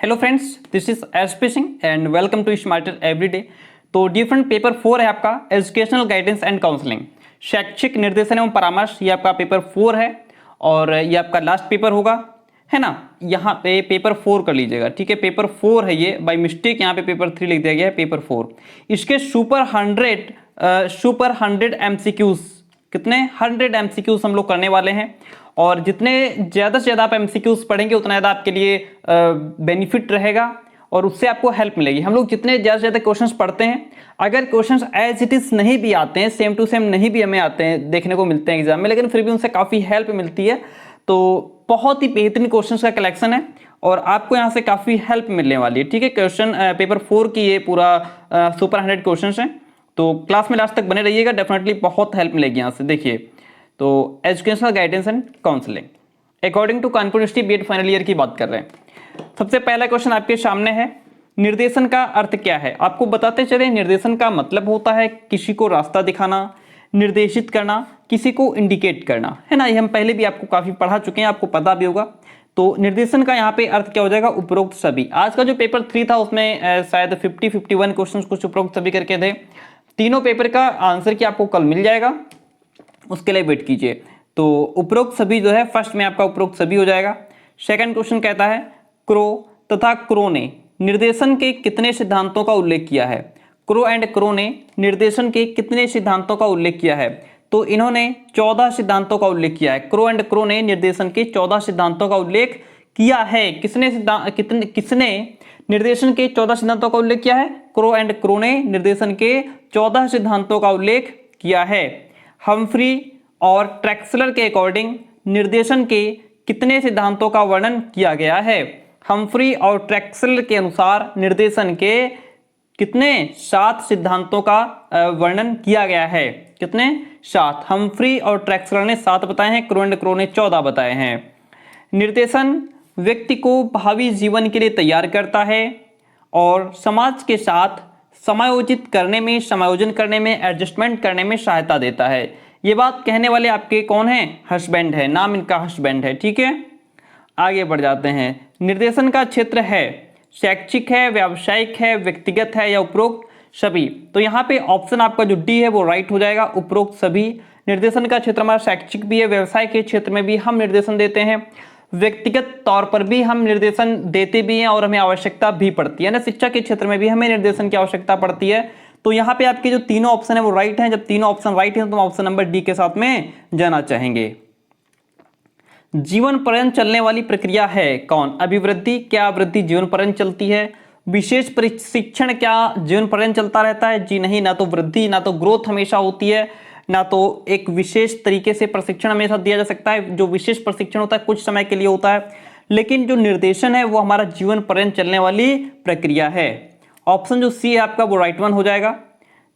Hello friends, this is SP Singh and welcome to smarter everyday. तो different paper 4 है आपका educational guidance and counselling, शैक्षिक निर्देशन एवं परामर्श। ये आपका पेपर 4 है और ये आपका लास्ट पेपर होगा, है ना। यहाँ पे पेपर 4 कर लीजिएगा, ठीक है। पेपर 4 है ये, बाय मिस्टेक यहाँ पे पेपर 3 लिख दिया गया है, पेपर 4। इसके सुपर 100 एमसीक्यूज, कितने 100 एमसीक्यूज हम लोग करने वाले हैं। और जितने ज़्यादा से ज़्यादा आप एमसीक्यूज पढ़ेंगे उतना ज़्यादा आपके लिए बेनिफिट रहेगा और उससे आपको हेल्प मिलेगी। हम लोग जितने ज़्यादा से ज़्यादा क्वेश्चंस पढ़ते हैं, अगर क्वेश्चंस एज इट इज़ नहीं भी आते हैं, सेम टू सेम नहीं भी हमें आते हैं, देखने को मिलते हैं एग्जाम में, लेकिन फिर भी उनसे काफ़ी हेल्प मिलती है। तो बहुत ही बेहतरीन क्वेश्चंस का कलेक्शन है और आपको यहाँ से काफ़ी हेल्प मिलने वाली है, ठीक है। क्वेश्चन पेपर 4 की ये पूरा सुपर 100 क्वेश्चन है। तो क्लास में लास्ट तक बने रहिएगा, डेफिनेटली बहुत हेल्प मिलेगी यहाँ से। देखिए, तो educational guidance and counselling according to Kanpur university BEd final year की बात कर रहे हैं। सबसे पहला क्वेश्चन आपके सामने है, निर्देशन का अर्थ क्या है। आपको बताते चले, निर्देशन का मतलब होता है किसी को रास्ता दिखाना, निर्देशित करना, किसी को इंडिकेट करना, है ना। ये हम पहले भी आपको काफी पढ़ा चुके हैं, आपको पता भी होगा। तो निर्देशन का यहाँ पे अर्थ क्या हो जाएगा, उपरोक्त सभी। आज का जो पेपर 3 था उसमें शायद 51 क्वेश्चन कुछ उपरोक्त सभी करके थे। तीनों पेपर का आंसर की आपको कल मिल जाएगा, उसके लिए वेट कीजिए। तो उपरोक्त सभी जो है, फर्स्ट में आपका उपरोक्त सभी हो जाएगा। सेकंड क्वेश्चन कहता है, क्रो तथा क्रो ने निर्देशन के कितने सिद्धांतों का उल्लेख किया है। क्रो एंड क्रो ने निर्देशन के कितने सिद्धांतों का उल्लेख किया है। तो इन्होंने 14 सिद्धांतों का उल्लेख किया है। क्रो एंड क्रो ने निर्देशन के 14 सिद्धांतों का उल्लेख किया है। किसने निर्देशन के 14 सिद्धांतों का उल्लेख किया है। क्रो एंड क्रो ने निर्देशन के 14 सिद्धांतों का उल्लेख किया है। हम्फ्री और ट्रैक्सलर के अकॉर्डिंग निर्देशन के कितने सिद्धांतों का वर्णन किया गया है। हम्फ्री और ट्रैक्सलर के अनुसार निर्देशन के कितने 7 सिद्धांतों का वर्णन किया गया है। कितने 7। हम्फ्री और ट्रैक्सलर ने 7 बताए हैं, क्रो एंड क्रो ने 14 बताए हैं। निर्देशन व्यक्ति को भावी जीवन के लिए तैयार करता है और समाज के साथ समायोजित करने में, समायोजन करने में, एडजस्टमेंट करने में सहायता देता है। ये बात कहने वाले आपके कौन है, हस्बैंड है, नाम इनका हस्बैंड है, ठीक है। आगे बढ़ जाते हैं। निर्देशन का क्षेत्र है, शैक्षिक है, व्यावसायिक है, व्यक्तिगत है या उपरोक्त सभी। तो यहाँ पे ऑप्शन आपका जो डी है वो राइट हो जाएगा, उपरोक्त सभी। निर्देशन का क्षेत्र हमारा शैक्षिक भी है, व्यवसाय के क्षेत्र में भी हम निर्देशन देते हैं, व्यक्तिगत तौर पर भी हम निर्देशन देते भी हैं और हमें आवश्यकता भी पड़ती है ना। शिक्षा के क्षेत्र में भी हमें निर्देशन की आवश्यकता पड़ती है। तो यहाँ पे आपके जो तीनों ऑप्शन है वो राइट हैं। जब तीनों ऑप्शन राइट हैं तो हम ऑप्शन नंबर डी के साथ में जाना चाहेंगे। जीवन पर्यंत चलने वाली प्रक्रिया है कौन। अभिवृद्धि, क्या वृद्धि जीवन पर्यंत चलती है। विशेष प्रशिक्षण, क्या जीवन पर्यंत चलता रहता है। जी नहीं, ना तो वृद्धि ना तो ग्रोथ हमेशा होती है, ना तो एक विशेष तरीके से प्रशिक्षण हमेशा दिया जा सकता है। जो विशेष प्रशिक्षण होता है कुछ समय के लिए होता है, लेकिन जो निर्देशन है वो हमारा जीवन पर्यंत चलने वाली प्रक्रिया है। ऑप्शन जो सी है आपका वो राइट वन हो जाएगा।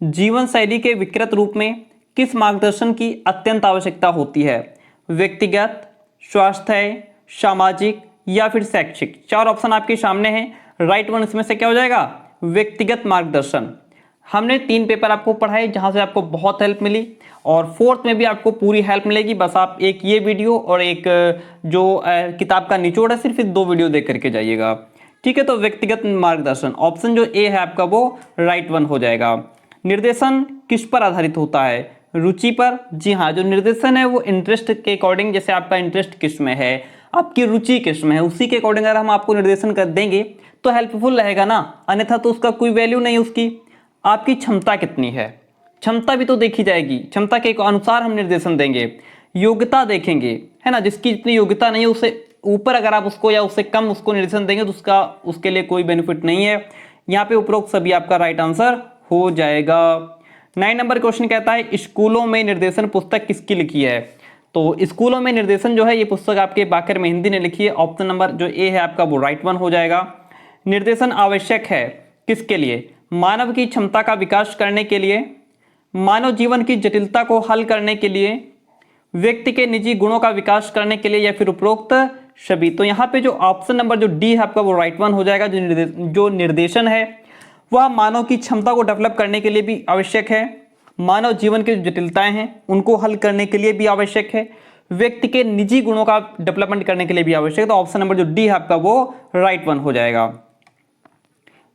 जीवन शैली के विकृत रूप में किस मार्गदर्शन की अत्यंत आवश्यकता होती है। व्यक्तिगत, स्वास्थ्य, सामाजिक या फिर शैक्षिक। 4 ऑप्शन आपके सामने हैं, राइट वन इसमें से क्या हो जाएगा, व्यक्तिगत मार्गदर्शन। हमने 3 पेपर आपको पढ़ाए जहां से आपको बहुत हेल्प मिली और 4th में भी आपको पूरी हेल्प मिलेगी। बस आप एक ये वीडियो और एक जो किताब का निचोड़ है, सिर्फ 2 वीडियो देख करके जाइएगा, ठीक है। तो व्यक्तिगत मार्गदर्शन, ऑप्शन जो ए है आपका वो राइट वन हो जाएगा। निर्देशन किस पर आधारित होता है, रुचि पर। जी हाँ, जो निर्देशन है वो इंटरेस्ट के अकॉर्डिंग, जैसे आपका इंटरेस्ट किस में है, आपकी रुचि किस में है, उसी के अकॉर्डिंग अगर हम आपको निर्देशन कर देंगे तो हेल्पफुल रहेगा ना, अन्यथा तो उसका कोई वैल्यू नहीं उसकी। आपकी क्षमता कितनी है, क्षमता भी तो देखी जाएगी, क्षमता के अनुसार हम निर्देशन देंगे। योग्यता देखेंगे, है ना, जिसकी जितनी योग्यता नहीं है उससे ऊपर अगर आप उसको या उससे कम उसको निर्देशन देंगे तो उसके लिए कोई बेनिफिट नहीं है। यहाँ पे उपरोक्त सभी आपका राइट आंसर हो जाएगा। 9 नंबर क्वेश्चन कहता है, स्कूलों में निर्देशन पुस्तक किसकी लिखी है। तो स्कूलों में निर्देशन जो है ये पुस्तक आपके बाकर मेहंदी ने लिखी है। ऑप्शन नंबर जो ए है आपका वो राइट वन हो जाएगा। निर्देशन आवश्यक है किसके लिए, मानव की क्षमता का विकास करने के लिए, मानव जीवन की जटिलता को हल करने के लिए, व्यक्ति के निजी गुणों का विकास करने के लिए या फिर उपरोक्त सभी। तो यहाँ पे जो ऑप्शन नंबर जो डी है आपका वो राइट वन हो जाएगा। जो निर्देशन है वह मानव की क्षमता को डेवलप करने के लिए भी आवश्यक है, मानव जीवन की जो जटिलताएं हैं उनको हल करने के लिए भी आवश्यक है, व्यक्ति के निजी गुणों का डेवलपमेंट करने के लिए भी आवश्यक है। तो ऑप्शन नंबर जो डी है आपका वो राइट वन हो जाएगा।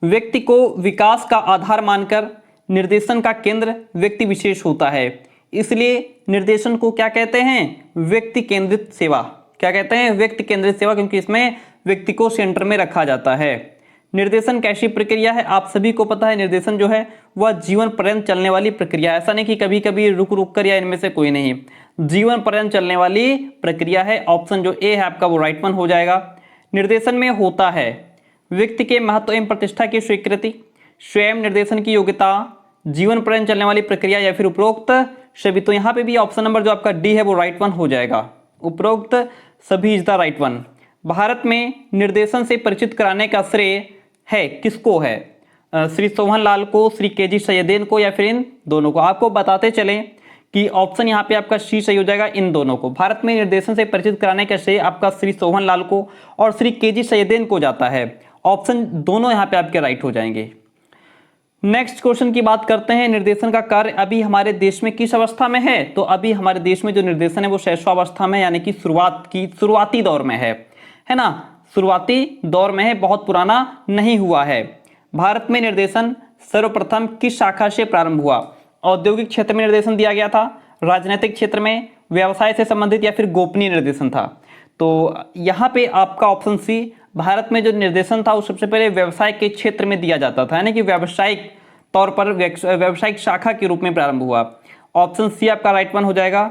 व्यक्ति को विकास का आधार मानकर निर्देशन का केंद्र व्यक्ति विशेष होता है, इसलिए निर्देशन को क्या कहते हैं? व्यक्ति केंद्रित सेवा। क्या कहते हैं? व्यक्ति केंद्रित सेवा, क्योंकि इसमें व्यक्ति को सेंटर में रखा जाता है। निर्देशन कैसी प्रक्रिया है? आप सभी को पता है निर्देशन जो है वह जीवन पर्यंत चलने वाली प्रक्रिया है। ऐसा नहीं कि कभी कभी रुक रुक कर या इनमें से कोई नहीं, जीवन पर्यंत चलने वाली प्रक्रिया है। ऑप्शन जो ए है आपका वो राइट वन हो जाएगा। निर्देशन में होता है व्यक्ति के महत्व एवं प्रतिष्ठा की स्वीकृति, स्वयं निर्देशन की योग्यता, जीवन पर्यंत चलने वाली प्रक्रिया या फिर उपरोक्त सभी। तो यहाँ पे भी ऑप्शन नंबर जो आपका डी है वो राइट वन हो जाएगा। उपरोक्त सभी is the right one. Bharat में निर्देशन से परिचित कराने का श्रेय है किसको है? श्री सोहन लाल को, श्री के जी सैयदेन को या फिर इन दोनों को? आपको बताते चलें कि ऑप्शन यहाँ पे आपका सी सही हो जाएगा, इन दोनों को। भारत में निर्देशन से परिचित कराने का श्रेय आपका श्री सोहन लाल को और श्री के जी सैयदेन को जाता है। ऑप्शन दोनों यहाँ पे आपके राइट हो जाएंगे। नेक्स्ट क्वेश्चन की बात करते हैं। निर्देशन का कार्य अभी हमारे देश में किस अवस्था में है? तो अभी हमारे देश में जो निर्देशन है वो शैशवावस्था में, यानी कि शुरुआती दौर में है ना, शुरुआती दौर में है, बहुत पुराना नहीं हुआ है। भारत में निर्देशन सर्वप्रथम किस शाखा से प्रारंभ हुआ? औद्योगिक क्षेत्र में निर्देशन दिया गया था, राजनीतिक क्षेत्र में, व्यवसाय से संबंधित या फिर गोपनीय निर्देशन था? तो यहाँ पे आपका ऑप्शन सी, भारत में जो निर्देशन था वो सबसे पहले व्यवसाय के क्षेत्र में दिया जाता था, यानी कि व्यावसायिक तौर पर व्यावसायिक शाखा के रूप में प्रारंभ हुआ। ऑप्शन सी आपका राइट वन हो जाएगा।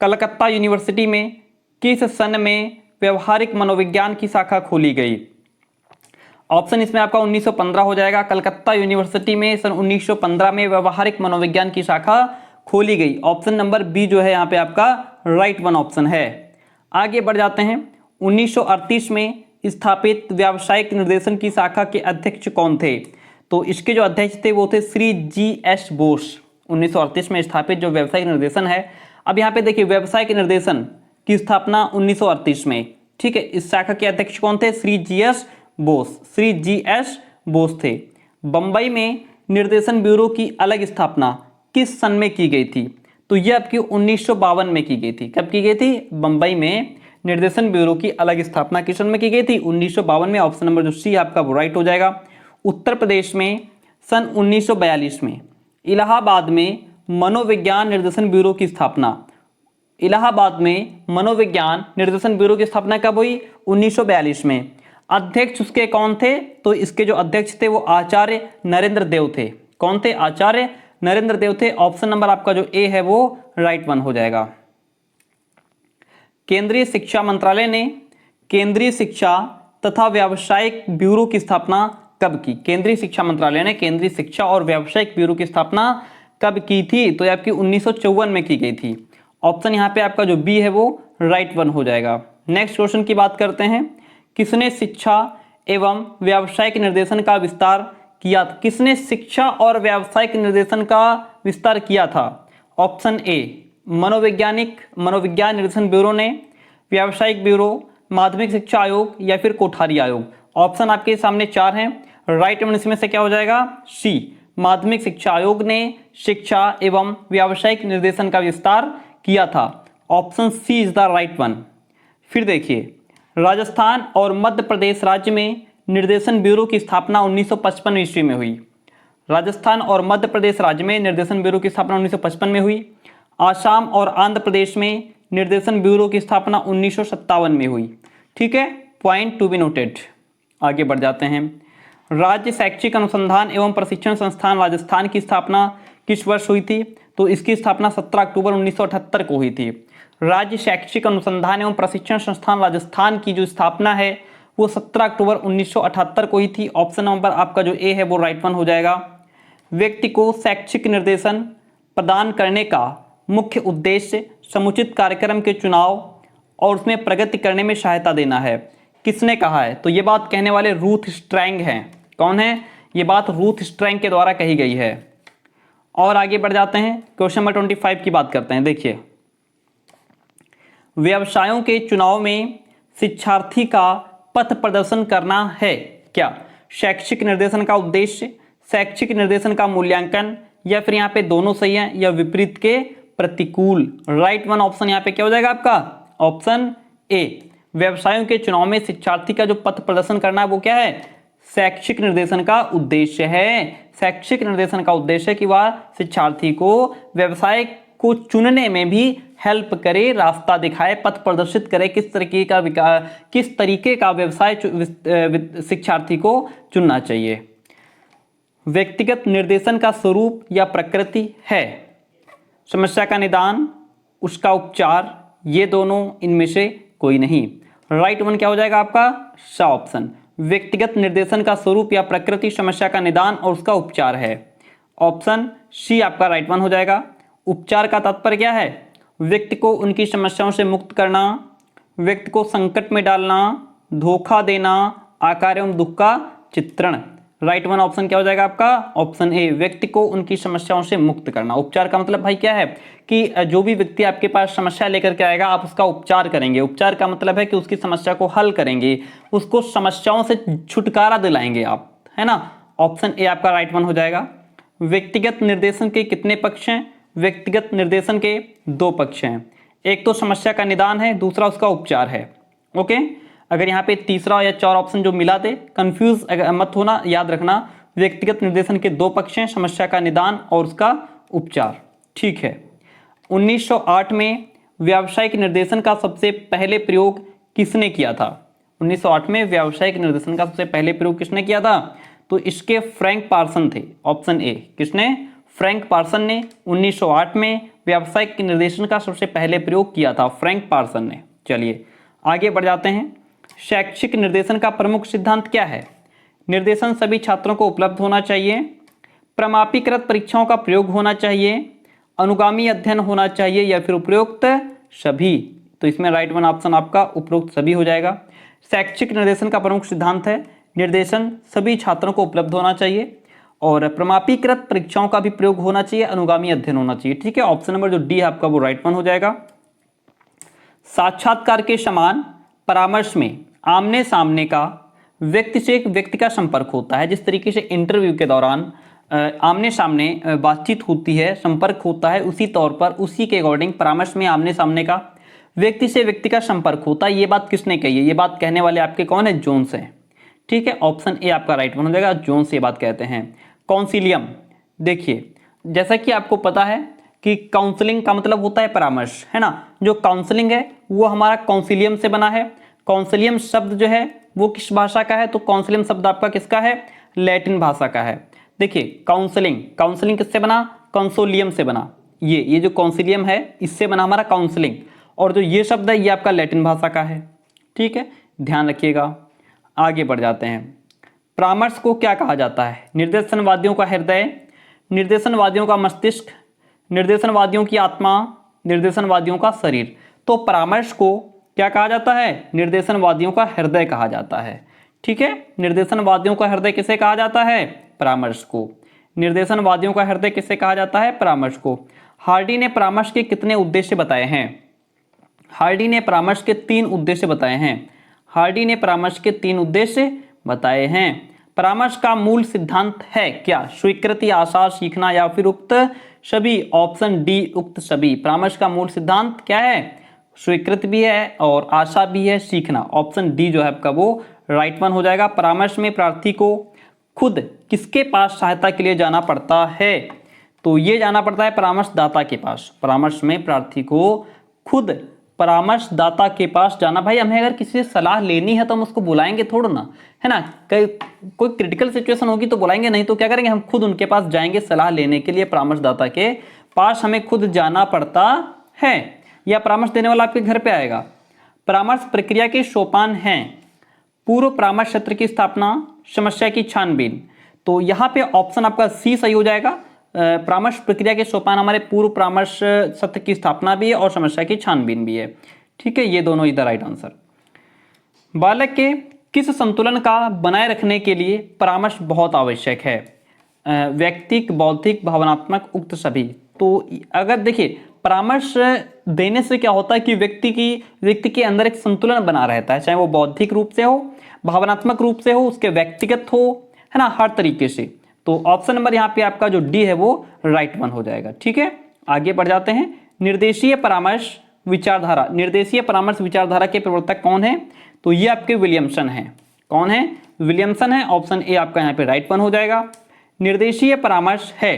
कलकत्ता यूनिवर्सिटी में किस सन में व्यवहारिक मनोविज्ञान की शाखा खोली गई? ऑप्शन इसमें आपका 1915 हो जाएगा। कलकत्ता यूनिवर्सिटी में सन 1915 में व्यवहारिक मनोविज्ञान की शाखा खोली गई। ऑप्शन नंबर बी जो है यहाँ पे आपका राइट वन ऑप्शन है। आगे बढ़ जाते हैं। 1938 में स्थापित व्यावसायिक निर्देशन की शाखा के अध्यक्ष कौन थे? तो इसके जो अध्यक्ष थे वो थे श्री जी.एस. बोस। 1938 में स्थापित जो व्यावसायिक निर्देशन है, अब यहाँ पे देखिए व्यावसायिक निर्देशन की स्थापना 1938 में, ठीक है। इस शाखा के अध्यक्ष कौन थे? श्री जी.एस. बोस। श्री जी.एस. बोस थे। बंबई में निर्देशन ब्यूरो की अलग स्थापना किस सन में की गई थी? तो यह आपकी 1952 में की गई थी। कब की गई थी? बंबई में निर्देशन ब्यूरो की अलग स्थापना किस सन में की गई थी? 1952 में। ऑप्शन नंबर जो सी आपका वो राइट हो जाएगा। उत्तर प्रदेश में सन 1942 में इलाहाबाद में मनोविज्ञान निर्देशन ब्यूरो की स्थापना। इलाहाबाद में मनोविज्ञान निर्देशन ब्यूरो की स्थापना कब हुई? 1942 में। अध्यक्ष उसके कौन थे? तो इसके जो अध्यक्ष थे वो आचार्य नरेंद्र देव थे। कौन थे? आचार्य नरेंद्र देव थे। ऑप्शन नंबर आपका जो ए है वो राइट वन हो जाएगा। केंद्रीय शिक्षा मंत्रालय ने केंद्रीय शिक्षा तथा व्यावसायिक ब्यूरो की स्थापना कब की? केंद्रीय शिक्षा मंत्रालय ने केंद्रीय शिक्षा और व्यावसायिक ब्यूरो की स्थापना कब की थी? तो ये आपकी 1954 में की गई थी। ऑप्शन यहाँ पे आपका जो बी है वो राइट वन हो जाएगा। नेक्स्ट क्वेश्चन की बात करते हैं। किसने शिक्षा एवं व्यावसायिक निर्देशन का विस्तार किया? किसने शिक्षा और व्यावसायिक निर्देशन का विस्तार किया था? ऑप्शन ए मनोविज्ञान निर्देशन ब्यूरो ने, व्यावसायिक ब्यूरो, माध्यमिक शिक्षा आयोग या फिर कोठारी आयोग। ऑप्शन आपके सामने चार हैं। राइट वन इसमें से क्या हो जाएगा? सी, माध्यमिक शिक्षा आयोग ने शिक्षा एवं व्यावसायिक निर्देशन का विस्तार किया था। Option C is the right one. फिर देखिए, राजस्थान और मध्य प्रदेश राज्य में निर्देशन ब्यूरो की स्थापना 1955 ईस्वी में हुई। राजस्थान और मध्य प्रदेश राज्य में निर्देशन ब्यूरो की स्थापना 1955 में हुई। आसाम और आंध्र प्रदेश में निर्देशन ब्यूरो की स्थापना 1957 में हुई। ठीक है, पॉइंट टू बी नोटेड। आगे बढ़ जाते हैं। राज्य शैक्षिक अनुसंधान एवं प्रशिक्षण संस्थान राजस्थान की स्थापना किस वर्ष हुई थी? तो इसकी स्थापना 17 अक्टूबर 1978 को हुई थी। राज्य शैक्षिक अनुसंधान एवं प्रशिक्षण संस्थान राजस्थान की जो स्थापना है वो 17 अक्टूबर 1978 को ही थी। ऑप्शन नंबर आपका जो ए है वो राइट वन हो जाएगा। व्यक्ति को शैक्षिक निर्देशन प्रदान करने का मुख्य उद्देश्य समुचित कार्यक्रम के चुनाव और उसमें प्रगति करने में सहायता देना है। किसने कहा है? तो ये बात कहने वाले रूथ स्ट्रैंग हैं। कौन है? ये बात रूथ स्ट्रैंग के द्वारा कही गई है। और आगे बढ़ जाते हैं, क्वेश्चन नंबर 25 की बात करते हैं। देखिए, व्यवसायों के चुनाव में शिक्षार्थी का पथ प्रदर्शन करना है क्या? शैक्षिक निर्देशन का उद्देश्य, शैक्षिक निर्देशन का मूल्यांकन, या फिर यहाँ पे दोनों सही है, या विपरीत के प्रतिकूल। राइट वन ऑप्शन यहाँ पे क्या हो जाएगा आपका? ऑप्शन ए, व्यवसायों के चुनाव में शिक्षार्थी का जो पथ प्रदर्शन करना है वो क्या है, शैक्षिक निर्देशन का उद्देश्य है। शैक्षिक निर्देशन का उद्देश्य है कि वह शिक्षार्थी को व्यवसाय को चुनने में भी हेल्प करे, रास्ता दिखाए, पथ प्रदर्शित करे, किस तरीके का व्यवसाय शिक्षार्थी को चुनना चाहिए। व्यक्तिगत निर्देशन का स्वरूप या प्रकृति है समस्या का निदान, उसका उपचार, ये दोनों, इनमें से कोई नहीं। राइट वन क्या हो जाएगा आपका, सा ऑप्शन। व्यक्तिगत निर्देशन का स्वरूप या प्रकृति समस्या का निदान और उसका उपचार है। ऑप्शन सी आपका राइट वन हो जाएगा। उपचार का तात्पर्य क्या है, व्यक्ति को उनकी समस्याओं से मुक्त करना, व्यक्ति को संकट में डालना, धोखा देना, आकार एवं दुख का चित्रण। राइट वन ऑप्शन क्या हो जाएगा आपका, ऑप्शन ए, व्यक्ति को उनकी समस्याओं से मुक्त करना। उपचार का मतलब भाई क्या है कि जो भी व्यक्ति आपके पास समस्या लेकर के आएगा आप उसका उपचार करेंगे। उपचार का मतलब है कि उसकी समस्या को हल करेंगे, उसको समस्याओं से छुटकारा दिलाएंगे आप, है ना। ऑप्शन ए आपका राइट वन हो जाएगा। व्यक्तिगत निर्देशन के कितने पक्ष हैं, व्यक्तिगत निर्देशन के दो पक्ष हैं, एक तो समस्या का निदान है, दूसरा उसका उपचार है। ओके, अगर यहाँ पे तीसरा या चार ऑप्शन जो मिला दे, कंफ्यूज मत होना, याद रखना व्यक्तिगत निर्देशन के दो पक्ष हैं, समस्या का निदान और उसका उपचार, ठीक है। 1908 में व्यावसायिक निर्देशन का सबसे पहले प्रयोग किसने किया था, 1908 में व्यावसायिक निर्देशन का सबसे पहले प्रयोग किसने किया था, तो इसके फ्रैंक पार्सन थे। ऑप्शन ए, किसने, फ्रैंक पार्सन ने 1908 में व्यावसायिक निर्देशन का सबसे पहले प्रयोग किया था, फ्रैंक पार्सन ने। चलिए आगे बढ़ जाते हैं। शैक्षिक निर्देशन का प्रमुख सिद्धांत क्या है, निर्देशन सभी छात्रों को उपलब्ध होना चाहिए, प्रमापीकृत परीक्षाओं का प्रयोग होना चाहिए, अनुगामी अध्ययन होना चाहिए या फिर उपरोक्त सभी। तो इसमें राइट वन ऑप्शन आपका उपरोक्त सभी हो जाएगा। शैक्षिक निर्देशन का प्रमुख सिद्धांत है निर्देशन सभी छात्रों को उपलब्ध होना चाहिए और प्रमापीकृत परीक्षाओं का भी प्रयोग होना चाहिए, अनुगामी अध्ययन होना चाहिए, ठीक है। ऑप्शन नंबर जो डी है आपका वो राइट वन हो जाएगा। साक्षात्कार के समान परामर्श में आमने सामने का व्यक्ति से एक व्यक्ति का संपर्क होता है। जिस तरीके से इंटरव्यू के दौरान आमने सामने बातचीत होती है, संपर्क होता है, उसी तौर पर उसी के अकॉर्डिंग परामर्श में आमने सामने का व्यक्ति से व्यक्ति का संपर्क होता है। ये बात किसने कही है, ये बात कहने वाले आपके कौन है, जोन्स है, ठीक है। ऑप्शन ए आपका राइट वन हो जाएगा, जोन्स ये बात कहते हैं। काउंसिलियम, देखिए जैसा कि आपको पता है कि काउंसलिंग का मतलब होता है परामर्श, है ना। जो काउंसलिंग है वो हमारा काउंसिलियम से बना है। काउंसिलियम शब्द जो है वो किस भाषा का है, तो काउंसिलियम शब्द आपका किसका है, लैटिन भाषा का है। देखिए काउंसलिंग किससे बना, कंसोलियम से बना। ये जो काउंसिलियम है इससे बना हमारा काउंसलिंग, और जो ये शब्द है ये आपका लैटिन भाषा का है, ठीक है, ध्यान रखिएगा। आगे बढ़ जाते हैं। परामर्श को क्या कहा जाता है, निर्देशनवादियों का हृदय, निर्देशनवादियों का मस्तिष्क, निर्देशनवादियों की आत्मा, निर्देशनवादियों का शरीर। तो परामर्श को क्या कहा जाता है, निर्देशनवादियों का हृदय कहा जाता है, ठीक है। निर्देशनवादियों का हृदय किसे कहा जाता है, परामर्श को। निर्देशनवादियों का हृदय किसे कहा जाता है, परामर्श को। हार्डी ने परामर्श के कितने उद्देश्य बताए हैं, हार्डी ने परामर्श के 3 उद्देश्य बताए हैं। हार्डी ने परामर्श के 3 उद्देश्य बताए हैं। परामर्श का मूल सिद्धांत है क्या, स्वीकृति, आशा, सीखना या फिर उक्त सभी। ऑप्शन डी उक्त सभी। परामर्श का मूल सिद्धांत क्या है, स्वीकृति भी है और आशा भी है, सीखना। ऑप्शन डी जो है आपका वो राइट वन हो जाएगा। परामर्श में प्रार्थी को खुद किसके पास सहायता के लिए जाना पड़ता है, तो ये जाना पड़ता है परामर्शदाता के पास। परामर्श में प्रार्थी को खुद परामर्शदाता के पास जाना। भाई हमें अगर किसी से सलाह लेनी है तो हम उसको बुलाएंगे थोड़ा ना, है ना। कोई क्रिटिकल सिचुएशन होगी तो बुलाएंगे, नहीं तो क्या करेंगे, हम खुद उनके पास जाएंगे सलाह लेने के लिए। परामर्शदाता के पास हमें खुद जाना पड़ता है या परामर्श देने वाला आपके घर पे आएगा। परामर्श प्रक्रिया के सोपान हैं, पूर्व परामर्श सत्र की स्थापना, समस्या की छानबीन। तो यहाँ पे ऑप्शन आपका सी सही हो जाएगा। परामर्श प्रक्रिया के सोपान हमारे पूर्व परामर्श सत्र की स्थापना भी है और समस्या की छानबीन भी है, ठीक है। ये दोनों इधर राइट आंसर। बालक के किस संतुलन का बनाए रखने के लिए परामर्श बहुत आवश्यक है, व्यक्तिक, बौद्धिक, भावनात्मक, उक्त सभी। तो अगर देखिए परामर्श देने से क्या होता है कि व्यक्ति के अंदर एक संतुलन बना रहता है, चाहे वो बौद्धिक रूप से हो, भावनात्मक रूप से हो, उसके व्यक्तिगत हो, है ना, हर तरीके से। तो ऑप्शन नंबर यहाँ पे आपका जो डी है वो राइट वन हो जाएगा, ठीक है। आगे बढ़ जाते हैं। निर्देशीय परामर्श विचारधारा, निर्देशीय परामर्श विचारधारा के प्रवर्तक कौन है? तो ये आपके विलियमसन है। कौन है? विलियमसन है। ऑप्शन ए आपका यहाँ पे राइट वन हो जाएगा। निर्देशीय परामर्श है,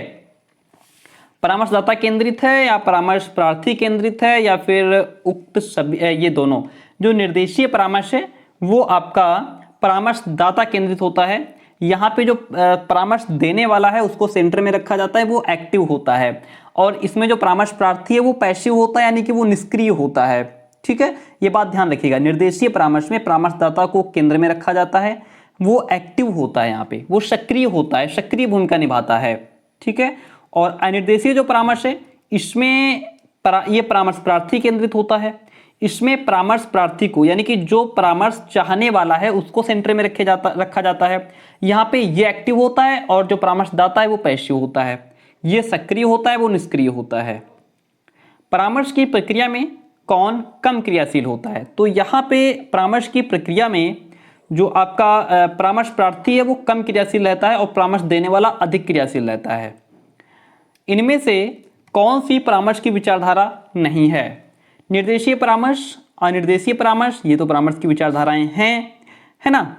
परामर्शदाता केंद्रित है या परामर्श प्रार्थी केंद्रित है या फिर उक्त सभी, ये दोनों। जो निर्देशीय परामर्श है वो आपका परामर्शदाता केंद्रित होता है। यहाँ पे जो परामर्श देने वाला है उसको सेंटर में रखा जाता है, वो एक्टिव होता है। और इसमें जो परामर्श प्रार्थी है वो पैसिव होता है, यानी कि वो निष्क्रिय होता है। ठीक है, ये बात ध्यान रखिएगा। निर्देशीय परामर्श में परामर्शदाता को केंद्र में रखा जाता है, वो एक्टिव होता है, यहाँ पे वो सक्रिय होता है, सक्रिय भूमिका निभाता है। ठीक है, और अनिर्देशीय जो परामर्श है इसमें ये परामर्श प्रार्थी केंद्रित होता है। इसमें परामर्श प्रार्थी को, यानी कि जो परामर्श चाहने वाला है उसको सेंटर में रखा जाता है। यहाँ पे ये एक्टिव होता है और जो परामर्शदाता है वो पैसिव होता है। ये सक्रिय होता है, वो निष्क्रिय होता है। परामर्श की प्रक्रिया में कौन कम क्रियाशील होता है? तो यहाँ पे परामर्श की प्रक्रिया में जो आपका परामर्श प्रार्थी है वो कम क्रियाशील रहता है और परामर्श देने वाला अधिक क्रियाशील रहता है। इनमें से कौन सी परामर्श की विचारधारा नहीं है? निर्देशीय परामर्श, अनिर्देशीय परामर्श, ये तो परामर्श की विचारधाराएं हैं, है ना।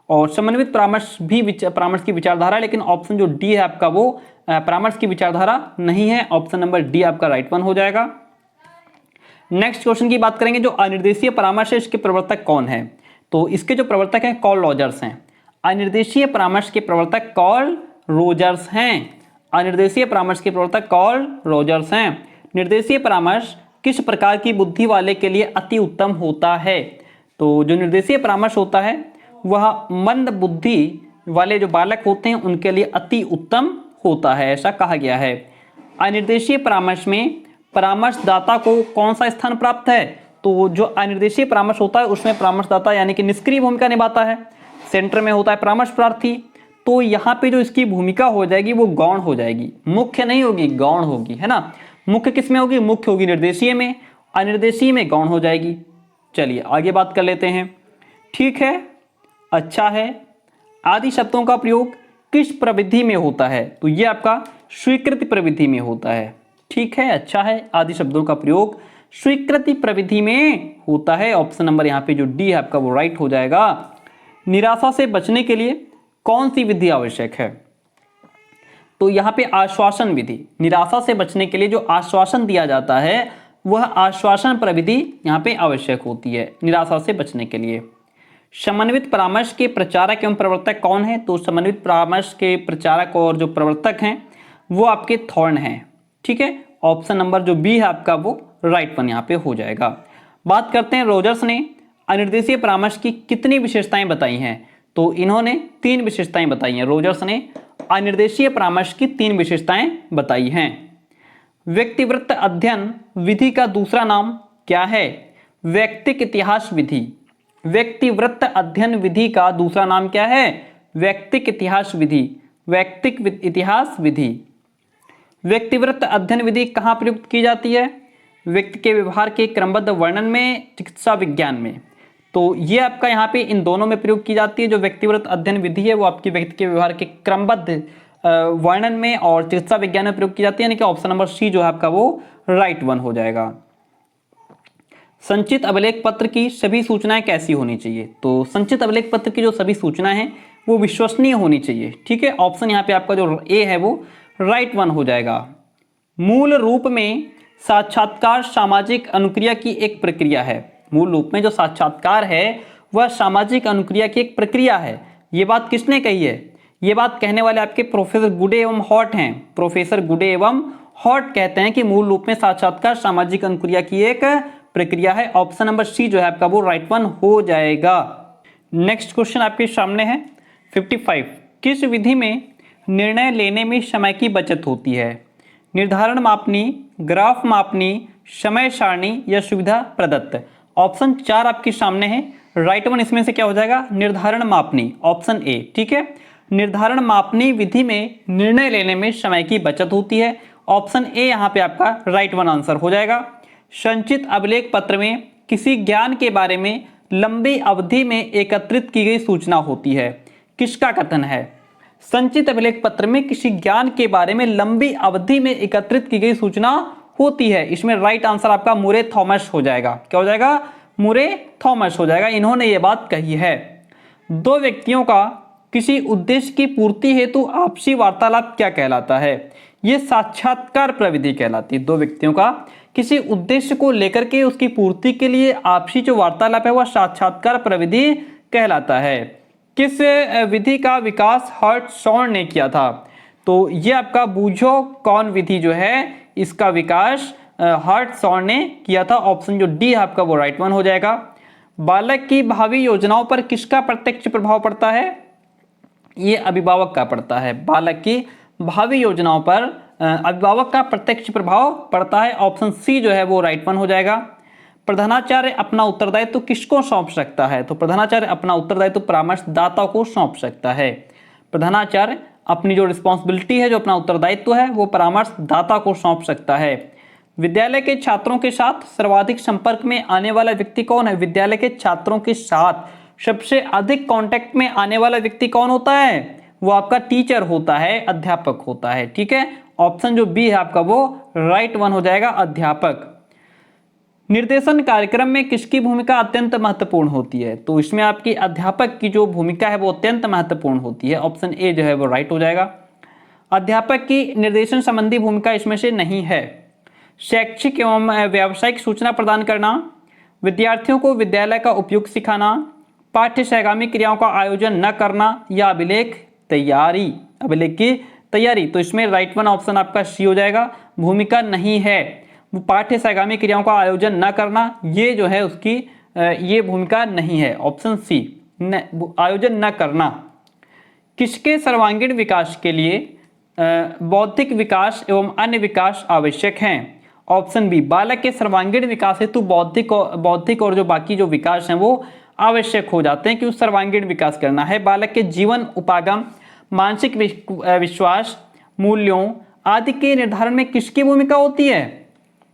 और समन्वित परामर्श भी परामर्श की विचारधारा है, लेकिन ऑप्शन जो डी है आपका वो परामर्श की विचारधारा नहीं है। ऑप्शन नंबर डी आपका राइट वन हो जाएगा। नेक्स्ट क्वेश्चन की बात करेंगे। जो अनिर्देशीय परामर्श है इसके प्रवर्तक कौन है? तो इसके जो प्रवर्तक हैं कार्ल रोजर्स हैं। अनिर्देशीय परामर्श के प्रवर्तक कार्ल रोजर्स हैं। अनिर्देशीय परामर्श के प्रवर्तक कार्ल रोजर्स हैं। निर्देशीय परामर्श किस प्रकार की बुद्धि वाले के लिए अति उत्तम होता है? तो जो निर्देशीय परामर्श होता है वह मंद बुद्धि वाले जो बालक होते हैं उनके लिए अति उत्तम होता है, ऐसा कहा गया है। अनिर्देशीय परामर्श में परामर्शदाता को कौन सा स्थान प्राप्त है? तो जो अनिर्देशीय परामर्श होता है उसमें परामर्शदाता यानी कि निष्क्रिय भूमिका निभाता है। सेंटर में होता है परामर्श प्रार्थी। तो यहाँ पे जो इसकी भूमिका हो जाएगी वो गौण हो जाएगी, मुख्य नहीं होगी, गौण होगी, है ना। मुख्य किस में होगी? मुख्य होगी निर्देशीय में, अनिर्देशीय में गौण हो जाएगी। चलिए आगे बात कर लेते हैं। ठीक है, अच्छा है। आदि शब्दों का प्रयोग किस प्रविधि में होता है? तो ये आपका स्वीकृति प्रविधि में होता है। ठीक है, अच्छा है। आदि शब्दों का प्रयोग स्वीकृति प्रविधि में होता है। ऑप्शन नंबर यहाँ पे जो डी है आपका वो राइट हो जाएगा। निराशा से बचने के लिए कौन सी विधि आवश्यक है? तो यहाँ पे आश्वासन विधि। निराशा से बचने के लिए जो आश्वासन दिया जाता है वह आश्वासन प्रविधि यहाँ पे आवश्यक होती है निराशा से बचने के लिए। समन्वित परामर्श के प्रचारक एवं प्रवर्तक कौन है? तो समन्वित परामर्श के प्रचारक और जो प्रवर्तक हैं वो आपके थॉर्न हैं। ठीक है, ऑप्शन नंबर जो बी है आपका वो राइट वन यहाँ पे हो जाएगा। बात करते हैं रोजर्स ने अनिर्देशीय परामर्श की कितनी विशेषताएं बताई हैं? तो इन्होंने 3 विशेषताएं बताई हैं। रोजर्स ने अनिर्देशीय परामर्श की 3 विशेषताएं बताई हैं। व्यक्तिवृत्त अध्ययन विधि का दूसरा नाम क्या है? व्यक्तिक इतिहास विधि। व्यक्तिवृत्त अध्ययन विधि का दूसरा नाम क्या है? व्यक्तिक इतिहास विधि। व्यक्तिक इतिहास विधि। व्यक्तिवृत्त अध्ययन विधि कहाँ प्रयुक्त की जाती है? व्यक्ति के व्यवहार के क्रमबद्ध वर्णन में, चिकित्सा विज्ञान में। तो ये आपका यहाँ पे इन दोनों में प्रयोग की जाती है। जो व्यक्तिवृत्त अध्ययन विधि है वो आपकी व्यक्ति के व्यवहार के क्रमबद्ध वर्णन में और चिकित्सा विज्ञान में प्रयोग की जाती है, यानी कि ऑप्शन नंबर सी जो है आपका वो राइट वन हो जाएगा। संचित अभिलेख पत्र की सभी सूचनाएं कैसी होनी चाहिए? तो संचित अभिलेख पत्र की जो सभी सूचनाएं हैं वो विश्वसनीय होनी चाहिए। ठीक है, ऑप्शन यहाँ पे आपका जो ए है वो राइट वन हो जाएगा। मूल रूप में साक्षात्कार सामाजिक अनुक्रिया की एक प्रक्रिया है। मूल रूप में जो साक्षात्कार है वह सामाजिक अनुक्रिया की एक प्रक्रिया है। ये बात किसने कही है? ये बात कहने वाले आपके प्रोफेसर गुडे एवं हॉट हैं। प्रोफेसर गुडे एवं हॉट कहते हैं कि मूल रूप में साक्षात्कार सामाजिक अनुक्रिया की एक प्रक्रिया है। ऑप्शन नंबर सी जो है आपका वो राइट वन हो जाएगा। नेक्स्ट क्वेश्चन आपके सामने है 55। किस विधि में निर्णय लेने में समय की बचत होती है? निर्धारण मापनी, ग्राफ मापनी, समय सारणी या सुविधा प्रदत्त। ऑप्शन 4 आपके सामने है। राइट वन इसमें से क्या हो जाएगा? निर्धारण मापनी, ऑप्शन ए। ठीक है, निर्धारण मापनी विधि में निर्णय लेने में समय की बचत होती है। ऑप्शन ए यहाँ पे आपका राइट वन आंसर हो जाएगा। संचित अभिलेख पत्र में किसी ज्ञान के बारे में लंबी अवधि में एकत्रित की गई सूचना होती है। किसका कथन है? संचित अभिलेख पत्र में किसी ज्ञान के बारे में लंबी अवधि में एकत्रित की गई सूचना होती है। इसमें राइट आंसर आपका मुरे थॉमस हो जाएगा। क्या हो जाएगा? मुरे थॉमस हो जाएगा। इन्होंने ये बात कही है। दो व्यक्तियों का किसी उद्देश्य की पूर्ति हेतु आपसी वार्तालाप क्या कहलाता है? ये साक्षात्कार प्रविधि कहलाती है। दो व्यक्तियों का किसी उद्देश्य को लेकर के उसकी पूर्ति के लिए आपसी जो वार्तालाप है वह साक्षात्कार प्रविधि कहलाता है। किस विधि का विकास हर्ट्सशॉर्न ने किया था? तो ये आपका बूझो कौन विधि जो है इसका विकास हर्ट्सशॉर्न ने किया था। ऑप्शन जो डी है आपका वो राइट वन हो जाएगा। बालक की भावी योजनाओं पर किसका प्रत्यक्ष प्रभाव पड़ता है? ये अभिभावक का पड़ता है। बालक की भावी योजनाओं पर अभिभावक का प्रत्यक्ष प्रभाव पड़ता है। ऑप्शन सी जो है वो राइट वन हो जाएगा। प्रधानाचार्य अपना उत्तरदायित्व किसको सौंप सकता है? तो प्रधानाचार्य अपना उत्तरदायित्व परामर्शदाता को सौंप सकता है। प्रधानाचार्य अपनी जो रिस्पॉन्सिबिलिटी है, जो अपना उत्तरदायित्व है, वो परामर्शदाता को सौंप सकता है। विद्यालय के छात्रों के साथ सर्वाधिक संपर्क में आने वाला व्यक्ति कौन है? विद्यालय के छात्रों के साथ सबसे अधिक कांटेक्ट में आने वाला व्यक्ति कौन होता है? वो आपका टीचर होता है, अध्यापक होता है। ठीक है, ऑप्शन जो बी है आपका वो राइट वन हो जाएगा, अध्यापक। निर्देशन कार्यक्रम में किसकी भूमिका अत्यंत महत्वपूर्ण होती है? तो इसमें आपकी अध्यापक की जो भूमिका है वो अत्यंत महत्वपूर्ण होती है। ऑप्शन ए जो है वो राइट हो जाएगा। अध्यापक की निर्देशन संबंधी भूमिका इसमें से नहीं है। शैक्षिक एवं व्यावसायिक सूचना प्रदान करना, विद्यार्थियों को विद्यालय का उपयोग सिखाना, पाठ्य सहगामी क्रियाओं का आयोजन न करना या अभिलेख तैयारी, अभिलेख की तैयारी। तो इसमें राइट वन ऑप्शन आपका सी हो जाएगा। भूमिका नहीं है, वो पाठ्य सहगामी क्रियाओं का आयोजन न करना, ये जो है उसकी ये भूमिका नहीं है। ऑप्शन सी, आयोजन न करना। किसके सर्वांगीण विकास के लिए बौद्धिक विकास एवं अन्य विकास आवश्यक हैं? ऑप्शन बी, बालक के सर्वांगीण विकास हेतु बौद्धिक और जो बाकी जो विकास हैं वो आवश्यक हो जाते हैं कि उस सर्वांगीण विकास करना है। बालक के जीवन उपागम, मानसिक विश्वास, मूल्यों आदि के निर्धारण में किसकी भूमिका होती है?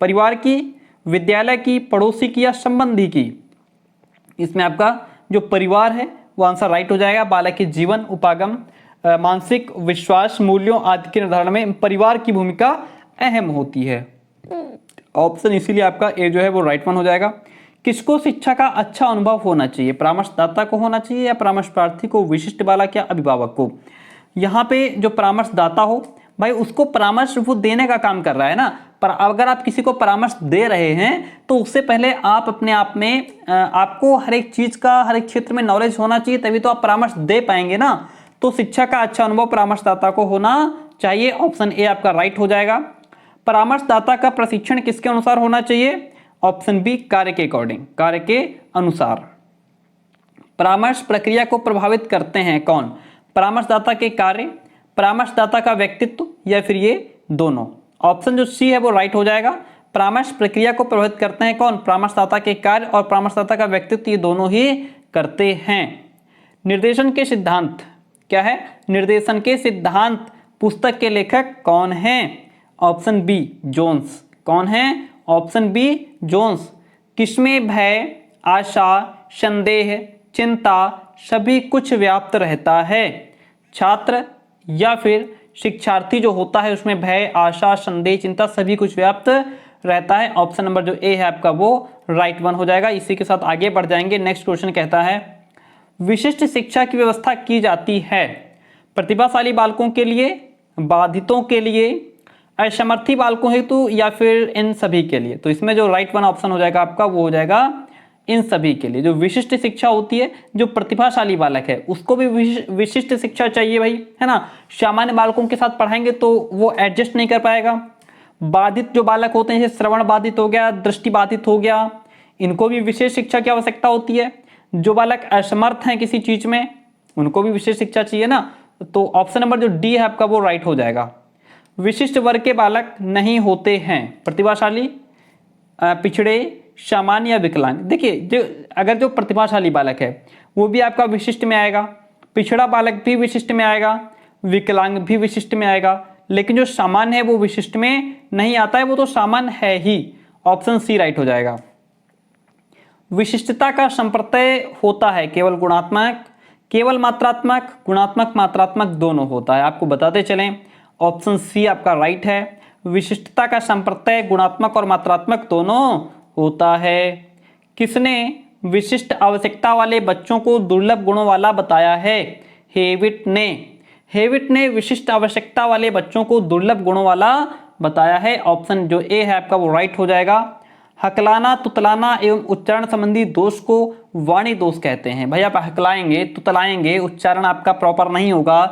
परिवार की, विद्यालय की, पड़ोसी की या संबंधी की? इसमें आपका जो परिवार है वो आंसर राइट हो जाएगा। बालक के जीवन उपागम, मानसिक विश्वास, मूल्यों आदि के निर्धारण में परिवार की भूमिका अहम होती है। ऑप्शन इसीलिए आपका ए जो है वो राइट वन हो जाएगा। किसको शिक्षा का अच्छा अनुभव होना चाहिए? परामर्शदाता को होना चाहिए या परामर्श प्रार्थी को, विशिष्ट बालक या अभिभावक को? यहाँ पे जो परामर्शदाता हो भाई उसको परामर्श वो देने का काम कर रहा है ना। पर अगर आप किसी को परामर्श दे रहे हैं तो उससे पहले आप अपने आप में आपको हर एक चीज का, हर एक क्षेत्र में नॉलेज होना चाहिए, तभी तो आप परामर्श दे पाएंगे ना। तो शिक्षा का अच्छा अनुभव परामर्शदाता को होना चाहिए। ऑप्शन ए आपका राइट हो जाएगा। परामर्शदाता का प्रशिक्षण किसके अनुसार होना चाहिए? ऑप्शन बी, कार्य के अकॉर्डिंग, कार्य के अनुसार। परामर्श प्रक्रिया को प्रभावित करते हैं कौन? परामर्शदाता के कार्य, परामर्शदाता का व्यक्तित्व या फिर ये दोनों? ऑप्शन जो सी है वो राइट हो जाएगा। परामर्श प्रक्रिया को प्रभावित करते हैं कौन? परामर्शदाता के कार्य और परामर्शदाता का व्यक्तित्व, ये दोनों ही करते हैं। निर्देशन के सिद्धांत क्या है? निर्देशन के सिद्धांत पुस्तक के लेखक कौन हैं? Option B, Jones. कौन है? Option B, Jones. किसमें भय, आशा, संदेह, चिंता सभी कुछ व्याप्त रहता है? छात्र या फिर शिक्षार्थी जो होता है उसमें भय, आशा, संदेह, चिंता सभी कुछ व्याप्त रहता है। ऑप्शन नंबर जो ए है आपका वो राइट वन हो जाएगा। इसी के साथ आगे बढ़ जाएंगे। नेक्स्ट क्वेश्चन कहता है, विशिष्ट शिक्षा की व्यवस्था की जाती है प्रतिभाशाली बालकों के लिए, बाधितों के लिए, असमर्थी बालकों हेतु या फिर इन सभी के लिए? तो इसमें जो राइट वन ऑप्शन हो जाएगा आपका वो हो जाएगा इन सभी के लिए। जो विशिष्ट शिक्षा होती है, जो प्रतिभाशाली बालक है उसको भी विशिष्ट शिक्षा चाहिए भाई, है ना। सामान्य बालकों के साथ पढ़ाएंगे तो वो एडजस्ट नहीं कर पाएगा। बाधित जो बालक होते हैं, जैसे श्रवण बाधित हो गया, दृष्टि बाधित हो गया, इनको भी विशेष शिक्षा की आवश्यकता होती है। जो बालक असमर्थ हैं किसी चीज में उनको भी विशेष शिक्षा चाहिए ना। तो ऑप्शन नंबर जो डी है आपका वो राइट हो जाएगा। विशिष्ट वर्ग के बालक नहीं होते हैं प्रतिभाशाली, पिछड़े, सामान्य या विकलांग। देखिए जो अगर जो प्रतिभाशाली बालक है वो भी आपका विशिष्ट में आएगा, पिछड़ा बालक भी विशिष्ट में आएगा, विकलांग भी विशिष्ट में आएगा, लेकिन जो सामान्य है वो विशिष्ट में नहीं आता है, वो तो सामान्य है ही। ऑप्शन सी राइट हो जाएगा। विशिष्टता का संप्रत्यय होता है केवल गुणात्मक, केवल मात्रात्मक, गुणात्मक मात्रात्मक दोनों होता है। आपको बताते चलें, ऑप्शन सी आपका राइट है। विशिष्टता का संप्रत्यय गुणात्मक और मात्रात्मक दोनों होता है। किसने विशिष्ट आवश्यकता वाले बच्चों को दुर्लभ गुणों वाला बताया है? हेविट ने। हेविट ने विशिष्ट आवश्यकता वाले बच्चों को दुर्लभ गुणों वाला बताया है। ऑप्शन जो ए है आपका वो राइट हो जाएगा। हकलाना, तुतलाना एवं उच्चारण संबंधी दोष को वाणी दोष कहते हैं। भाई आप हकलाएंगे, तुतलाएंगे, उच्चारण आपका प्रॉपर नहीं होगा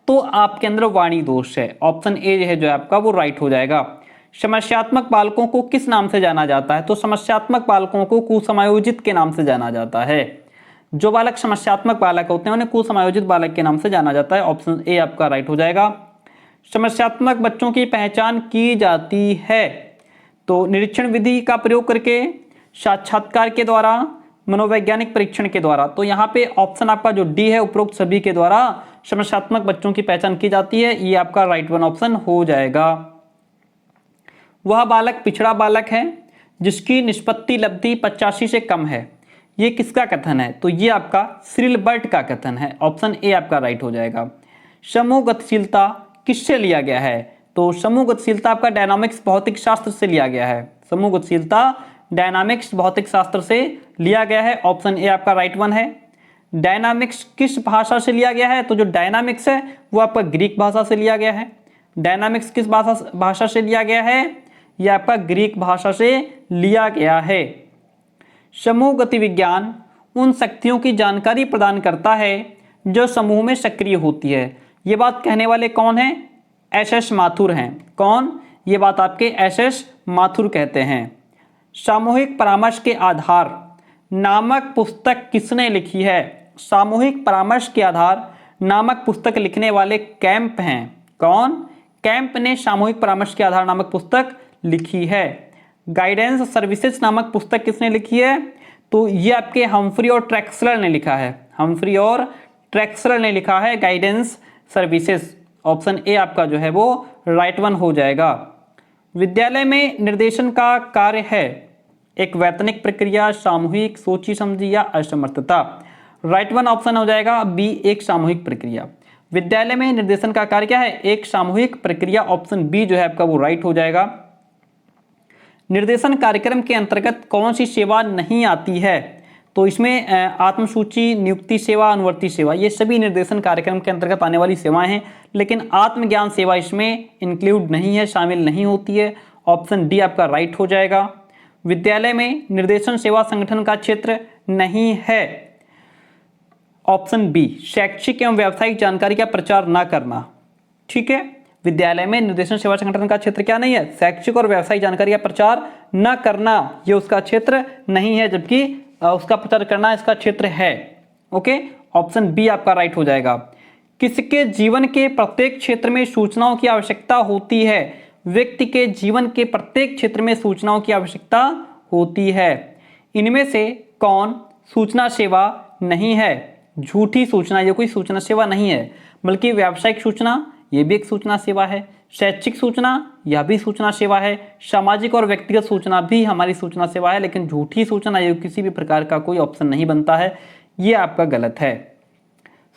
तो आपके अंदर वाणी दोष है। ऑप्शन ए है जो आपका वो राइट हो जाएगा। समस्यात्मक बालकों को किस नाम से जाना जाता है? तो समस्यात्मक बालकों को कुसमायोजित के नाम से जाना जाता है। जो बालक समस्यात्मक बालक होते हैं उन्हें कुसमायोजित बालक के नाम से जाना जाता है। ऑप्शन ए आपका राइट हो जाएगा। समस्यात्मक बच्चों की पहचान की जाती है तो निरीक्षण विधि का प्रयोग करके, साक्षात्कार के द्वारा, मनोवैज्ञानिक परीक्षण के द्वारा। तो यहाँ पे ऑप्शन आपका जो डी है उपरोक्त सभी के द्वारा समस्यात्मक बच्चों की पहचान की जाती है। ये आपका राइट वन ऑप्शन हो जाएगा। वह बालक पिछड़ा बालक है जिसकी निष्पत्ति लब्धि 85 से कम है। ये किसका कथन है? तो ये आपका सिरिल बर्ट का कथन है। ऑप्शन ए आपका राइट हो जाएगा। समूह गतिशीलता किससे लिया गया है? तो समूह गतिशीलता आपका डायनामिक्स भौतिक शास्त्र से लिया गया है। समूह गतिशीलता डायनामिक्स भौतिक शास्त्र से लिया गया है। ऑप्शन ए आपका राइट वन है। डायनामिक्स किस भाषा से लिया गया है? तो जो डायनामिक्स है वो आपका ग्रीक भाषा से लिया गया है। डायनामिक्स किस भाषा से लिया गया है? यह आपका ग्रीक भाषा से लिया गया है। समूह गतिविज्ञान उन शक्तियों की जानकारी प्रदान करता है जो समूह में सक्रिय होती है। ये बात कहने वाले कौन हैं? एस माथुर हैं। कौन? ये बात आपके एस माथुर कहते हैं। सामूहिक परामर्श के आधार नामक पुस्तक किसने लिखी है? सामूहिक परामर्श के आधार नामक पुस्तक लिखने वाले कैंप हैं। कौन? कैंप ने सामूहिक परामर्श के आधार नामक पुस्तक लिखी है। गाइडेंस सर्विसेज नामक पुस्तक किसने लिखी है? तो ये आपके हम्फ्री और ट्रैक्सलर ने लिखा है। हम्फ्री और ट्रैक्सलर ने लिखा है गाइडेंस सर्विसेज। ऑप्शन ए आपका जो है वो राइट वन हो जाएगा। विद्यालय में निर्देशन का कार्य है एक वैतनिक प्रक्रिया, सामूहिक, सोची समझी या असमर्थता। राइट वन ऑप्शन हो जाएगा बी, एक सामूहिक प्रक्रिया। विद्यालय में निर्देशन का कार्य क्या है? एक सामूहिक प्रक्रिया। ऑप्शन बी जो है आपका वो राइट हो जाएगा। निर्देशन कार्यक्रम के अंतर्गत कौन सी सेवा नहीं आती है? तो इसमें आत्मसूची, नियुक्ति सेवा, अनुवर्ती सेवा, ये सभी निर्देशन कार्यक्रम के अंतर्गत आने वाली सेवाएं हैं, लेकिन आत्मज्ञान सेवा इसमें इंक्लूड नहीं है, शामिल नहीं होती है। ऑप्शन डी आपका राइट हो जाएगा। विद्यालय में निर्देशन सेवा संगठन का क्षेत्र नहीं है। ऑप्शन बी, शैक्षिक एवं व्यावसायिक जानकारी का प्रचार न करना। ठीक है, विद्यालय में निर्देशन सेवा संगठन का क्षेत्र क्या नहीं है? शैक्षिक और व्यावसायिक जानकारी का प्रचार न करना, ये उसका क्षेत्र नहीं है, जबकि उसका प्रचार करना इसका क्षेत्र है। ओके, ऑप्शन बी आपका राइट हो जाएगा। किसके जीवन के प्रत्येक क्षेत्र में सूचनाओं की आवश्यकता होती है? व्यक्ति के जीवन के प्रत्येक क्षेत्र में सूचनाओं की आवश्यकता होती है। इनमें से कौन सूचना सेवा नहीं है? झूठी सूचना, ये कोई सूचना सेवा नहीं है, बल्कि व्यावसायिक सूचना ये भी एक सूचना सेवा है। शैक्षिक सूचना यह भी सूचना सेवा है। सामाजिक और व्यक्तिगत सूचना भी हमारी सूचना सेवा है, लेकिन झूठी सूचना ये किसी भी प्रकार का कोई ऑप्शन नहीं बनता है, ये आपका गलत है।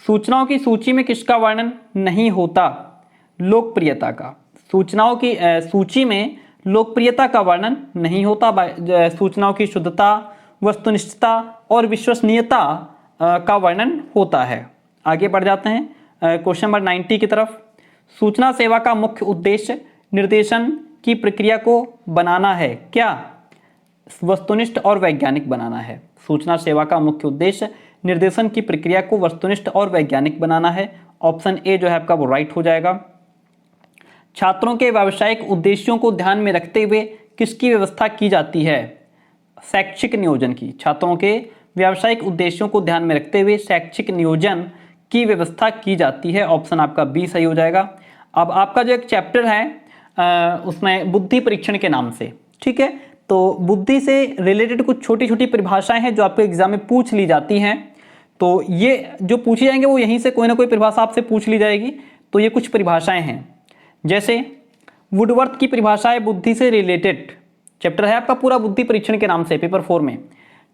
सूचनाओं की सूची में किसका वर्णन नहीं होता? लोकप्रियता का। सूचनाओं की सूची में लोकप्रियता का वर्णन नहीं होता। सूचनाओं की शुद्धता, वस्तुनिष्ठता और विश्वसनीयता का वर्णन होता है। आगे बढ़ जाते हैं क्वेश्चन नंबर 90 की तरफ। सूचना सेवा का मुख्य उद्देश्य निर्देशन की प्रक्रिया को बनाना है। क्या? वस्तुनिष्ठ और वैज्ञानिक बनाना है। सूचना सेवा का मुख्य उद्देश्य निर्देशन की प्रक्रिया को वस्तुनिष्ठ और वैज्ञानिक बनाना है। ऑप्शन ए जो है आपका वो राइट हो जाएगा। छात्रों के व्यावसायिक उद्देश्यों को ध्यान में रखते हुए किसकी व्यवस्था की जाती है? शैक्षिक नियोजन की। छात्रों के व्यावसायिक उद्देश्यों को ध्यान में रखते हुए शैक्षिक नियोजन की व्यवस्था की जाती है। ऑप्शन आपका बी सही हो जाएगा। अब आपका जो एक चैप्टर है उसमें बुद्धि परीक्षण के नाम से, ठीक है, तो बुद्धि से रिलेटेड कुछ छोटी छोटी परिभाषाएं हैं जो आपको एग्जाम में पूछ ली जाती हैं। तो ये जो पूछी जाएंगे वो यहीं से कोई ना कोई परिभाषा आपसे पूछ ली जाएगी। तो ये कुछ परिभाषाएं हैं, जैसे वुडवर्थ की परिभाषा है बुद्धि से रिलेटेड। चैप्टर है आपका पूरा बुद्धि परीक्षण के नाम से पेपर 4 में,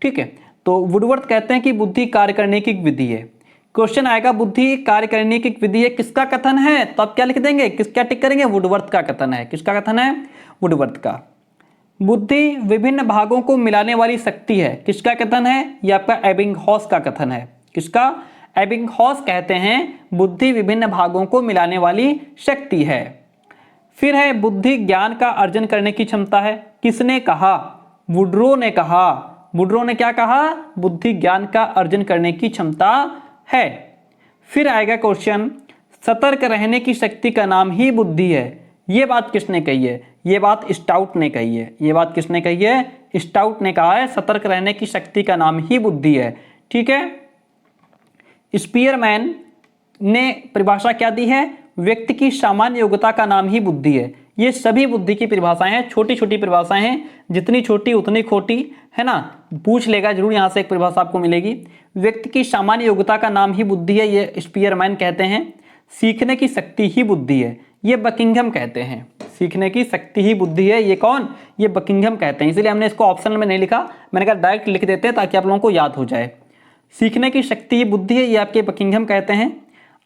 ठीक है। तो वुडवर्थ कहते हैं कि बुद्धि कार्य करने की एक विधि है। क्वेश्चन आएगा बुद्धि कार्य करने की विधि है, किसका कथन है? तो आप क्या लिख देंगे, क्या टिक करेंगे? वुडवर्थ का कथन है। किसका कथन है? वुडवर्थ का। बुद्धि विभिन्न भागों को मिलाने वाली शक्ति है, किसका कथन है? ये आपका एबिंगहॉस का कथन है। किसका? एबिंगहॉस कहते हैं बुद्धि विभिन्न भागों को मिलाने वाली शक्ति है। फिर है बुद्धि ज्ञान का अर्जन करने की क्षमता है, किसने कहा? वुड्रो ने कहा। वुड्रो ने क्या कहा? बुद्धि ज्ञान का अर्जन करने की क्षमता है। फिर आएगा क्वेश्चन, सतर्क रहने की शक्ति का नाम ही बुद्धि है, ये बात किसने कही है? ये बात स्टाउट ने कही है। ये बात किसने कही है? स्टाउट ने कहा है सतर्क रहने की शक्ति का नाम ही बुद्धि है। ठीक है। स्पीयरमैन ने परिभाषा क्या दी है? व्यक्ति की सामान्य योग्यता का नाम ही बुद्धि है। ये सभी बुद्धि की परिभाषाएं हैं, छोटी छोटी परिभाषाएं हैं, जितनी छोटी उतनी खोटी है ना। पूछ लेगा जरूर, यहां से एक परिभाषा आपको मिलेगी। व्यक्ति की सामान्य योग्यता का नाम ही बुद्धि है, ये स्पीयरमैन कहते हैं। सीखने की शक्ति ही बुद्धि है, ये बकिंघम कहते हैं। सीखने की शक्ति ही बुद्धि है, ये कौन? ये बकिंघम कहते हैं। इसलिए हमने इसको ऑप्शन में नहीं लिखा, मैंने कहा डायरेक्ट लिख देते हैं ताकि आप लोगों को याद हो जाए। सीखने की शक्ति ही बुद्धि है, ये आपके बकिंघम कहते हैं।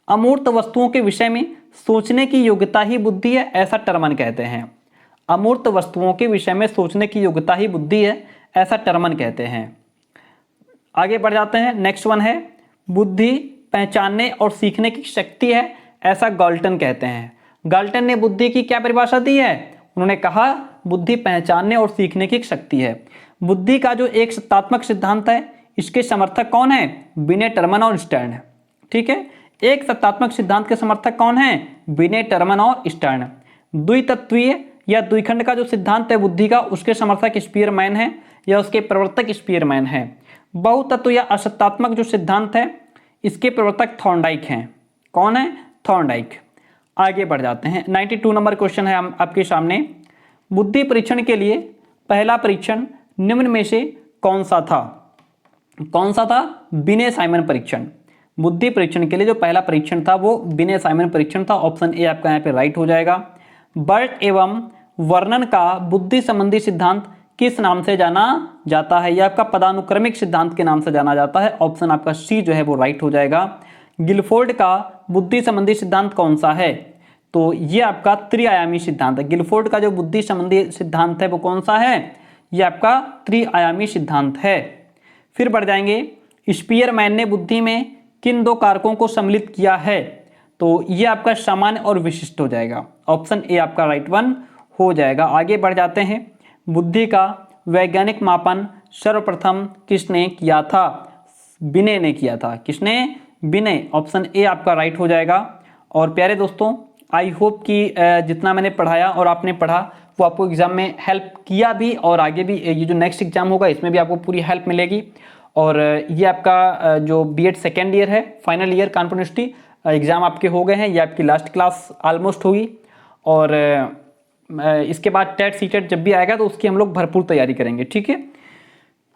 अमूर्त वस्तुओं के विषय में सोचने की योग्यता ही बुद्धि है, ऐसा टर्मन कहते हैं। अमूर्त वस्तुओं के विषय में सोचने की योग्यता ही बुद्धि है, ऐसा टर्मन कहते हैं। आगे बढ़ जाते हैं। नेक्स्ट वन है बुद्धि पहचानने और सीखने की शक्ति है, ऐसा गाल्टन कहते हैं। गाल्टन ने बुद्धि की क्या परिभाषा दी है? उन्होंने कहा बुद्धि पहचानने और सीखने की शक्ति है। बुद्धि का जो एक सत्तात्मक सिद्धांत है, इसके समर्थक कौन है? बिने, टर्मन और स्टर्न। ठीक है। एक सत्तात्मक सिद्धांत के समर्थक कौन है? बिने, टर्मन और स्टर्न। द्वितत्वीय या द्विखंड का जो सिद्धांत है बुद्धि का, उसके समर्थक स्पीयरमैन है या उसके प्रवर्तक स्पीयरमैन है। बहुतत्व या असत्तात्मक जो सिद्धांत है, इसके प्रवर्तक थॉर्नडाइक हैं। कौन है? थॉर्नडाइक। आगे बढ़ जाते हैं। 92 नंबर क्वेश्चन है आपके सामने। बुद्धि परीक्षण के लिए पहला परीक्षण निम्न में से कौन सा था? कौन सा था? बिने साइमन परीक्षण। बुद्धि परीक्षण के लिए जो पहला परीक्षण था वो बिने साइमन परीक्षण था। ऑप्शन ए आपका यहाँ पे राइट हो जाएगा। बर्ट एवं वर्णन का बुद्धि संबंधी सिद्धांत किस नाम से जाना जाता है? यह आपका पदानुक्रमिक सिद्धांत के नाम से जाना जाता है। ऑप्शन आपका सी जो है वो राइट हो जाएगा। गिलफोर्ड का बुद्धि संबंधी सिद्धांत कौन सा है? तो ये आपका त्रिआयामी सिद्धांत है। गिलफोर्ड का जो बुद्धि संबंधी सिद्धांत है वो कौन सा है? ये आपका त्रिआयामी सिद्धांत है। फिर बढ़ जाएंगे। स्पीयरमैन ने बुद्धि में किन दो कारकों को सम्मिलित किया है? तो ये आपका सामान्य और विशिष्ट हो जाएगा। ऑप्शन ए आपका राइट वन हो जाएगा। आगे बढ़ जाते हैं। बुद्धि का वैज्ञानिक मापन सर्वप्रथम किसने किया था? बिने ने किया था। किसने? बिने। ऑप्शन ए आपका राइट हो जाएगा। और प्यारे दोस्तों, आई होप कि जितना मैंने पढ़ाया और आपने पढ़ा वो आपको एग्जाम में हेल्प किया भी, और आगे भी ये जो नेक्स्ट एग्जाम होगा इसमें भी आपको पूरी हेल्प मिलेगी। और ये आपका जो बीएड सेकेंड ईयर है, final year Kanpur university exam आपके हो गए हैं। ये आपकी लास्ट क्लास ऑलमोस्ट होगी, और इसके बाद टेट सीटेट जब भी आएगा तो उसकी हम लोग भरपूर तैयारी करेंगे। ठीक है।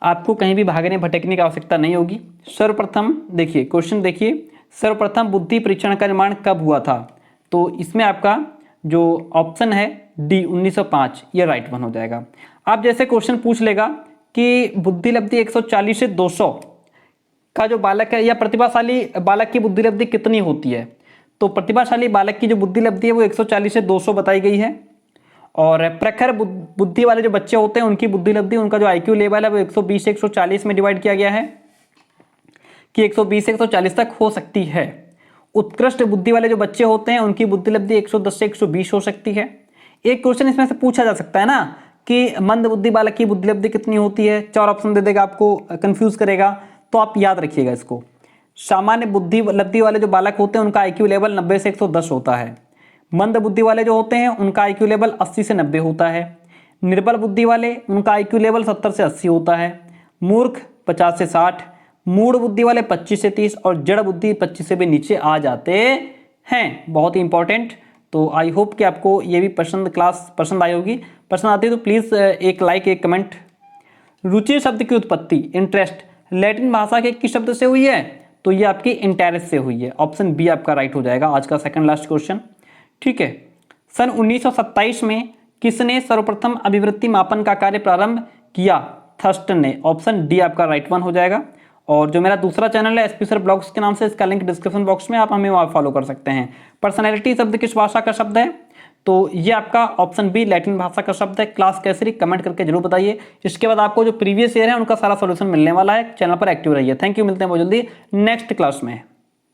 आपको कहीं भी भागने भटकने की आवश्यकता नहीं होगी। सर्वप्रथम देखिए क्वेश्चन, देखिए सर्वप्रथम बुद्धि परीक्षण का निर्माण कब हुआ था? तो इसमें आपका जो ऑप्शन है डी 1905, ये राइट वन हो जाएगा। आप जैसे क्वेश्चन पूछ लेगा कि बुद्धि लब्धि 140 से 200 का जो बालक है या प्रतिभाशाली बालक की बुद्धि लब्धि कितनी होती है? तो प्रतिभाशाली बालक की जो बुद्धि लब्धि है वो 140 से 200 बताई गई है। और प्रखर बुद्धि वाले जो बच्चे होते हैं उनकी बुद्धि लब्धि, उनका जो आईक्यू लेवल है वो 120 से 140 में डिवाइड किया गया है कि 120 से 140 तक हो सकती है। उत्कृष्ट बुद्धि वाले जो बच्चे होते हैं उनकी बुद्धि लब्धि 110 से 120 हो सकती है। एक क्वेश्चन इसमें से पूछा जा सकता है ना कि मंद बुद्धि बालक की बुद्धि लब्धि कितनी होती है? 4 ऑप्शन दे देगा, आपको कंफ्यूज करेगा, तो आप याद रखिएगा इसको। सामान्य बुद्धि लब्धि वाले जो बालक होते हैं उनका आईक्यू लेवल 90 से 110 होता है। मंद बुद्धि वाले जो होते हैं उनका आईक्यू लेवल 80 से 90 होता है। निर्बल बुद्धि वाले उनका आईक्यू लेवल 70 से 80 होता है। मूर्ख 50 से 60, मूढ़ बुद्धि वाले 25 से 30 और जड़ बुद्धि 25 से भी नीचे आ जाते हैं। बहुत ही इंपॉर्टेंट। तो आई होप कि आपको ये भी क्लास पसंद आई होगी। पसंद आती है तो प्लीज़ एक लाइक, एक कमेंट। रुचि शब्द की उत्पत्ति, इंटरेस्ट, लैटिन भाषा के किस शब्द से हुई है? तो ये आपकी इंटेरेस्ट से हुई है। ऑप्शन बी आपका राइट हो जाएगा। आज का सेकंड लास्ट क्वेश्चन। ठीक है। सन 1927 में किसने सर्वप्रथम अभिवृत्ति मापन का कार्य प्रारंभ किया? थर्स्टन ने। ऑप्शन डी आपका राइट वन हो जाएगा। और जो मेरा दूसरा चैनल है एसपी सर ब्लॉग्स के नाम से, इसका लिंक डिस्क्रिप्शन बॉक्स में, आप हमें वहाँ फॉलो कर सकते हैं। पर्सनैलिटी शब्द किस भाषा का शब्द है? तो ये आपका ऑप्शन बी लैटिन भाषा का शब्द है। क्लास कैसरी कमेंट करके जरूर बताइए। इसके बाद आपको जो प्रीवियस ईयर है उनका सारा सोल्यूशन मिलने वाला है। चैनल पर एक्टिव रहिए। थैंक यू, मिलते हैं बहुत जल्दी नेक्स्ट क्लास में।